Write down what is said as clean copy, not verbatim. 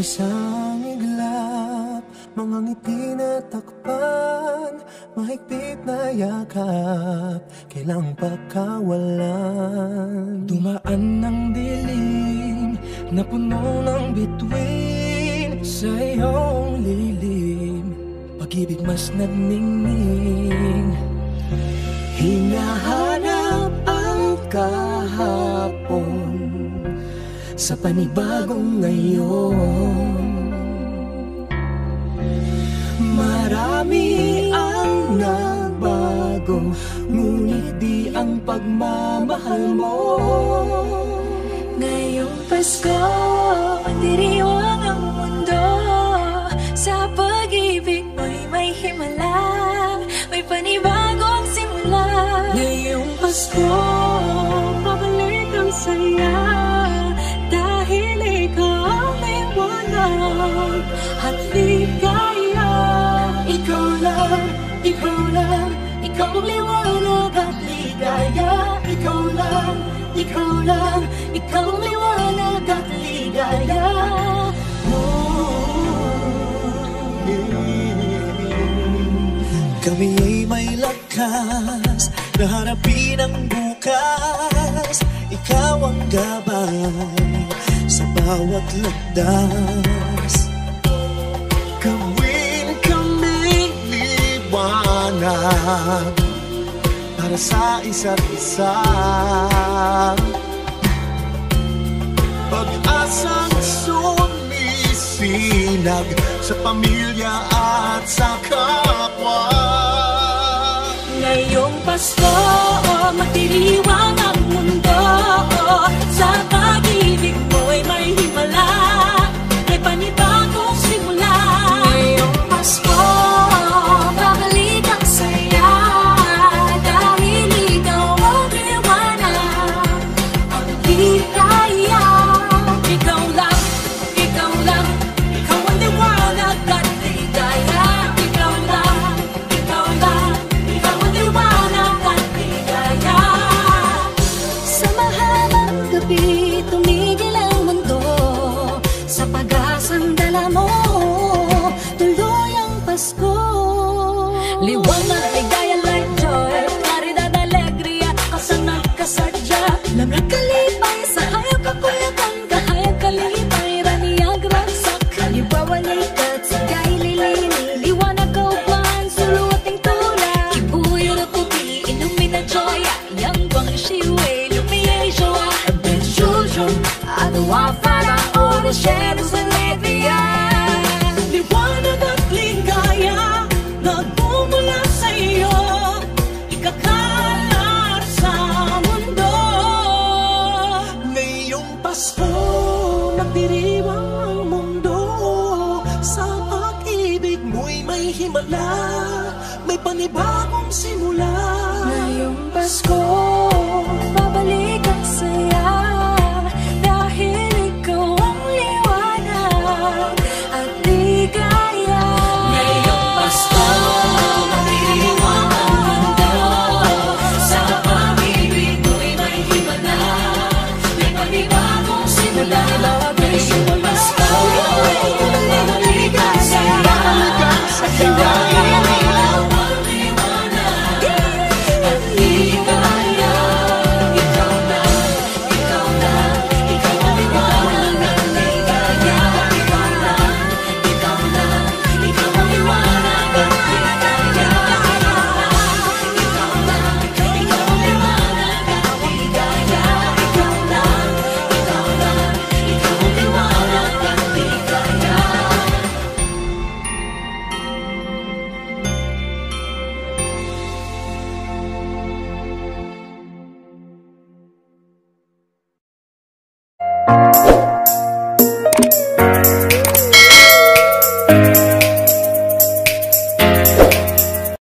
isang iglap, mga ngiti na takpan, mahigpit na yakap, kailang pagkawalan. Dumaan ng dilim na puno ng bituin, sa iyong lilim pag-ibig mas nagningning. Hinahanap ang kahapon sa panibagong ngayon. Marami ang nagbago, ngunit di ang pagmamahal mo. Ngayong Pasko, magdiriwang ang mundo, sa pag-ibig mo'y may himala, may panibagong simula. Ngayong Pasko, babalik ang saya, dahil ikaw ang liwanag at ligaya. Ikaw lang, ikaw lang, ikaw ang liwanag at ligaya. Ikaw lang, ikaw lang, ikaw ang liwanag at ligaya. Kami ay may lakas na harapin ang bukas. Ikaw ang gabay sa bawat landas. Gawin kaming liwanag para sa isa't isa. Pag-asang sumisinag sa pamilya at sa kapwa. Ngayong Pasko, magdiriwang ang mundo, sa pag-ibig mo'y may himala, may panibagong simula. Ngayong Pasko, babalik ang saya, dahil ikaw ang liwanag, ang ligaya. Ikaw lang, ikaw lang, ikaw ang liwanag at ligaya. Ikaw lang, ikaw lang, ikaw ang liwanag at ligaya. Sa mahabang gabi, tumigil ang mundo, sa pag-asang dala mo, tuloy ang Pasko. Liwanag, ligaya, light, joy, claridad, alegria, kasanag, kasadya, lamig, kalipay, sa hayag, kakuyakan, kahayag, kalipay, raniyag, ragsak, kalibawalik at sigay, lilini, liwanag, kauban, suluting tulad, kibuyo na puti, ilumina, joya, yang bang shiwe, lumiye, joa, ben jojo, adawa, para, all the shadows, alegria. Liwanag at ligaya, nagmumula sa iyo, ikakalat sa mundo. Ngayong Pasko, magdiriwang ang mundo, sa pag-ibig mo'y may himala, may panibagong simula. Ngayong Pasko, babalik ang saya, dahil ikaw ang liwanag at ligaya. Ngayong Pasko, magdiriwang ang mundo, sa pag-ibig mo'y may himala, may panibagong simula. Ngayong Pasko, babalik ang saya, dahil ikaw ang liwanag at ligaya. Ikaw lang, ikaw lang, ikaw ang liwanag at ligaya. Ikaw lang, ikaw lang, ikaw ang liwanag at ligaya. Ikaw lang, ikaw ang liwanag at ligaya. Ikaw lang, ikaw lang, ikaw ang liwanag at ligaya. Thank